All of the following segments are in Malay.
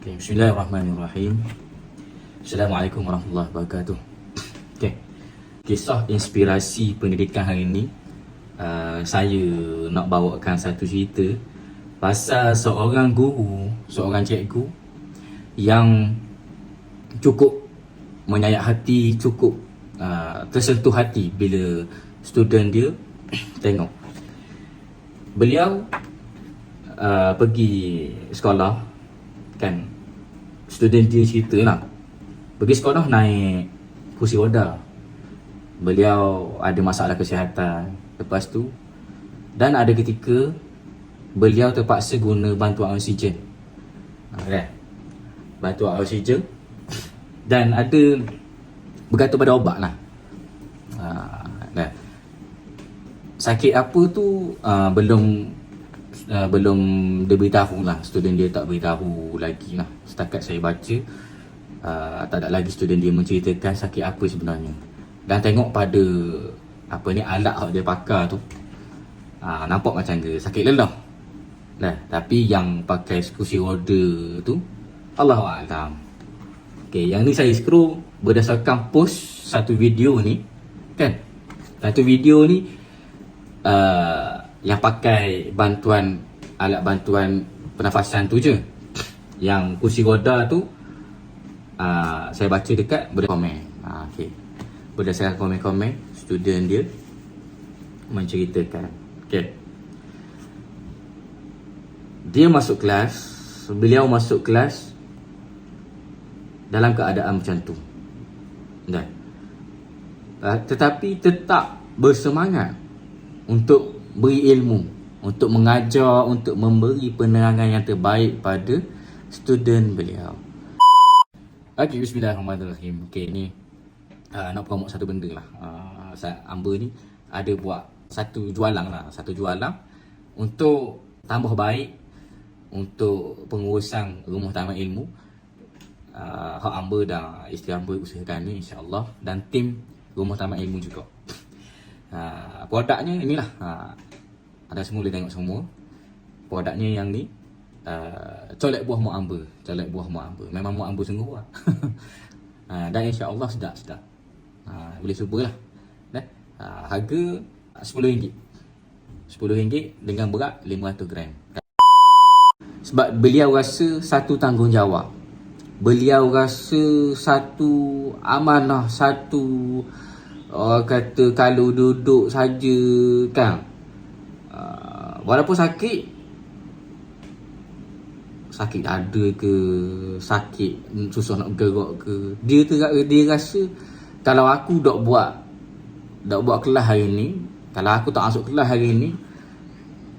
Okay, Bismillahirrahmanirrahim. Assalamualaikum warahmatullahi wabarakatuh. Okay, kisah inspirasi pendidikan hari ini, saya nak bawakan satu cerita pasal seorang guru, seorang cikgu yang cukup menyayat hati, cukup tersentuh hati bila student dia tengok. Beliau pergi sekolah, kan, student dia cerita lah, pergi sekolah naik kursi roda. Beliau ada masalah kesihatan lepas tu, dan ada ketika beliau terpaksa guna bantuan oksigen, kan? Bantuan oksigen, dan ada bergantung pada ubat lah. Sakit apa tu belum dia beritahu lah, student dia tak beritahu lagi lah. Setakat saya baca, tak ada lagi student dia menceritakan sakit apa sebenarnya. Dan tengok pada alat yang dia pakai tu, nampak macam dia sakit lelah. Tapi yang pakai kursi roda tu, Allahuakbar. Okay, yang ni saya scroll berdasarkan post satu video ni, kan. Satu video ni yang pakai alat bantuan pernafasan tu je. Yang kursi roda tu, saya baca dekat komen. Okay, berdasarkan komen-komen student dia menceritakan. Okay, dia masuk kelas, beliau masuk kelas dalam keadaan macam tu, dan tetapi tetap bersemangat untuk beri ilmu, untuk mengajar, untuk memberi penerangan yang terbaik pada student beliau. Okay, bismillahirrahmanirrahim. Okay, ni nak promote satu benda lah. Amber ni ada buat satu jualan untuk tambah baik untuk pengurusan rumah taman ilmu. Hak Amber dan isteri Amber usahakan ni, insyaAllah, dan tim rumah taman ilmu juga. Produknya inilah, ada semua boleh tengok semua. Produknya yang ni, colek buah Mak Amber. Colek buah Mak Amber, memang Mak Amber sungguh lah. Dan insyaAllah sedap. Boleh cuba lah. Harga RM10. RM10 dengan berat 500 gram. Sebab beliau rasa satu tanggungjawab, beliau rasa satu amanah, satu orang kata kalau duduk saja, kan, walaupun sakit dada ke, sakit susah nak bergerak ke, dia rasa kalau aku dok buat kelas hari ni, kalau aku tak masuk kelas hari ni,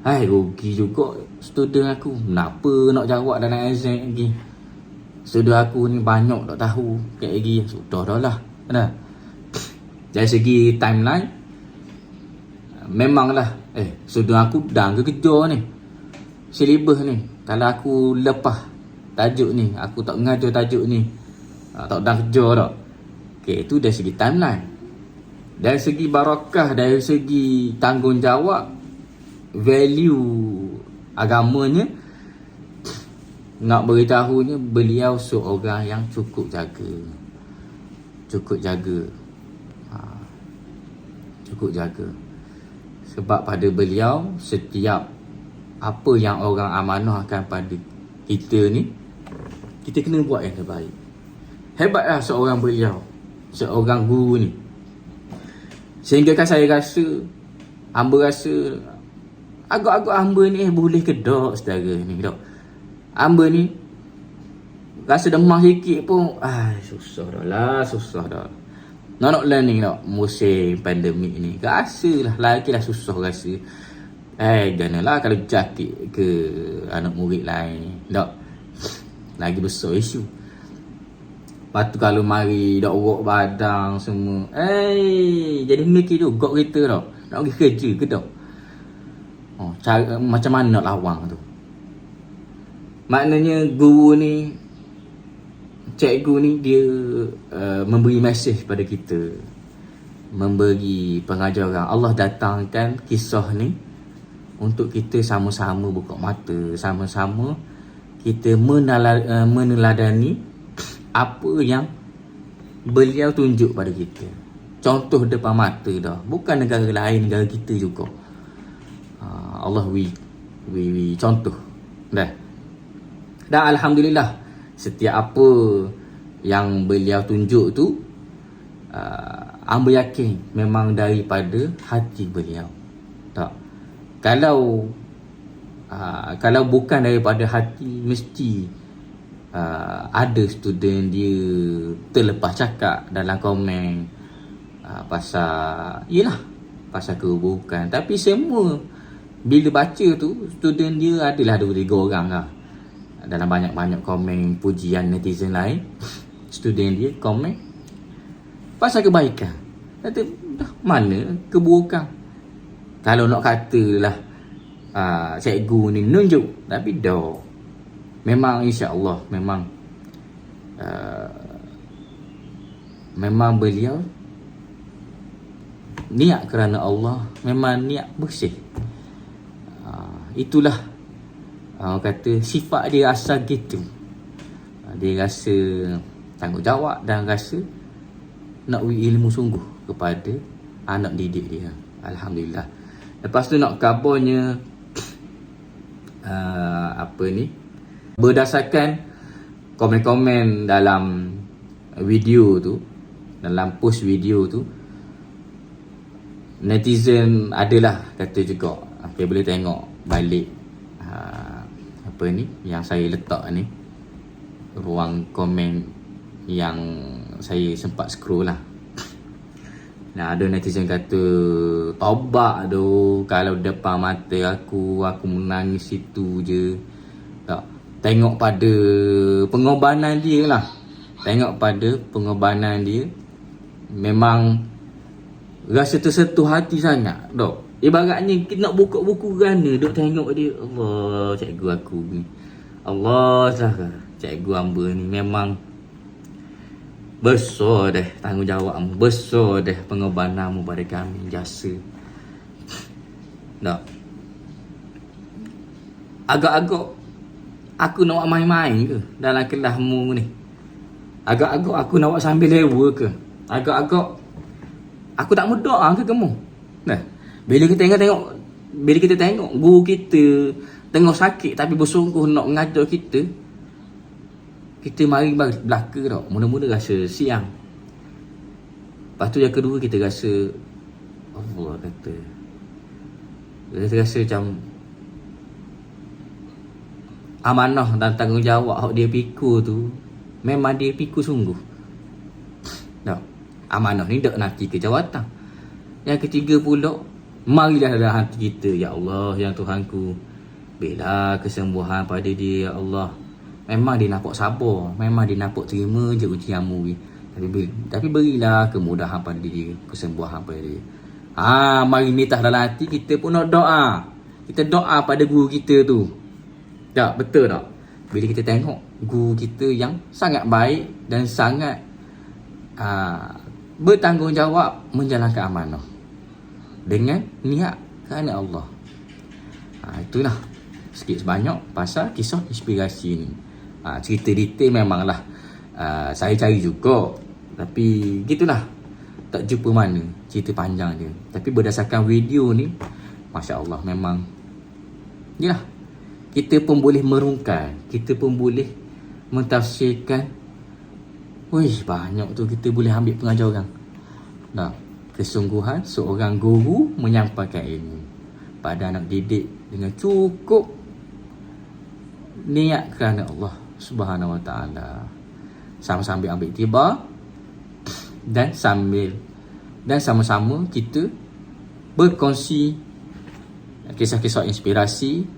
rugi juga student aku. Kenapa nak jawab dalam exam lagi? Student aku ni banyak tak tahu kayak lagi. Sudah dah lah. Dari segi timeline, memanglah student aku dah kerja ni, silibus ni. Kalau aku lepas tajuk ni, aku tak mengajar tajuk ni, tak dah kerja dah. Okay, itu dari segi timeline. Dari segi barakah, dari segi tanggungjawab, value agamanya, nak beritahunya beliau seorang yang cukup jaga. Sebab pada beliau, setiap apa yang orang amanahkan pada kita ni, kita kena buat yang terbaik. Hebatlah seorang beliau, seorang guru ni. Sehingga kan saya rasa, Amber rasa agak-agak Amber ni boleh ke tak saudara ni, tak? Amber ni rasa demam sikit pun susah dah. Nak learning tak musim pandemik ni, rasa lah lagi lah susah rasa. Janganlah kalau jangkit ke anak murid lain, tak, lagi besar isu. Lepas tu kalau mari dak urut badan semua, jadi mikir juga kita tak nak pergi kerja ke tak. Cara macam mana nak lawang tu. Maknanya guru ni, cikgu ni, dia memberi mesej pada kita, memberi pengajaran. Allah datangkan kisah ni untuk kita sama-sama buka mata, sama-sama kita meneladani apa yang beliau tunjuk pada kita. Contoh depan mata dah. Bukan negara lain, negara kita juga. Allah contoh. Dah. Dan alhamdulillah, setiap apa yang beliau tunjuk tu, hamba yakin memang daripada hati beliau. Tak. Kalau bukan daripada hati, mesti ada student dia terlepas cakap dalam komen pasal keburukan. Tapi semua bila baca tu, student dia adalah 2-3 orang lah. Dalam banyak-banyak komen pujian netizen lain, student dia komen pasal kebaikan. Kata, mana keburukan? Kalau nak katalah cikgu ni nunjuk, tapi dah memang insya-Allah memang beliau niat kerana Allah, memang niat bersih. Itulah kata sifat dia asal gitu. Dia rasa tanggungjawab dan rasa nak beri ilmu sungguh kepada anak didik dia. Alhamdulillah. Lepas tu nak kabarnya berdasarkan komen-komen dalam video tu, dalam post video tu, netizen adalah kata juga, okay, boleh tengok balik yang saya letak ni, ruang komen yang saya sempat scroll lah. Nah, ada netizen kata, taubat tu, kalau depan mata aku menangis situ je. Tak. Tengok pada pengorbanan dia lah. Tengok pada pengorbanan dia, memang rasa tersentuh hati sangat. Tak. Ibaratnya kita nak buka buku kerana duk tengok dia. Allah, cikgu aku ni. Allah Zahra, cikgu hamba ni memang besar dah tanggungjawabmu, besar dah pengorbananmu pada kami, jasa. Tak. Agak-agak aku nak main-main ke dalam kelasmu ni? Agak-agak aku nak sambil lewa ke? Agak-agak aku tak mudah ke kamu? Nah, bila kita tengok guru kita tengok sakit tapi bersungguh nak mengajar kita mari belaka tau. Mula-mula rasa siang. Lepas tu yang kedua kita rasa, Allah kata, kita rasa macam amanah dan tanggungjawab hak dia pikul tu, memang dia pikul sungguh. Tak. Amanah ni tak nanti ke jawatan. Yang ketiga pula, marilah dalam hati kita, ya Allah, ya Tuhanku, berilah kesembuhan pada dia, ya Allah. Memang dia nampak sabar, memang dia nampak terima je ujianmu. Tapi berilah kemudahan pada dia, kesembuhan pada dia. Mari nitah dalam hati kita pun nak doa. Kita doa pada guru kita tu. Tak, betul tak? Bila kita tengok guru kita yang sangat baik dan sangat bertanggungjawab menjalankan amanah dengan niat kerana Allah. Itulah sikit sebanyak pasal kisah inspirasi ni. Cerita detail memanglah saya cari juga, tapi gitulah, tak jumpa mana cerita panjang dia. Tapi berdasarkan video ni, Masya Allah, memang yalah, kita pun boleh merungkai, kita pun boleh mentafsirkan. Wih, banyak tu kita boleh ambil pengajaran. Nah, kesungguhan seorang guru menyampaikan ilmu pada anak didik dengan cukup niat kerana Allah Subhanahu Wa Taala. Sama-sama ambil tiba dan sama-sama kita berkongsi kisah-kisah inspirasi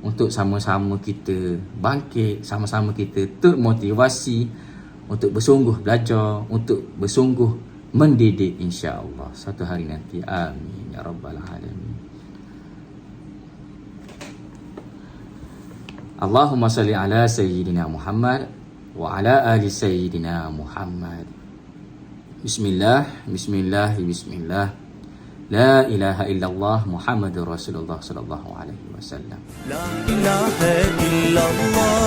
untuk sama-sama kita bangkit, sama-sama kita termotivasi untuk bersungguh belajar, untuk bersungguh mendidik, insya-Allah satu hari nanti. Amin ya rabbal alamin. Allahumma salli ala sayyidina Muhammad wa ala ali sayyidina Muhammad. Bismillah, bismillah, bismillah. La ilaha illallah Muhammadur Rasulullah sallallahu alaihi wasallam. La ilaha illallah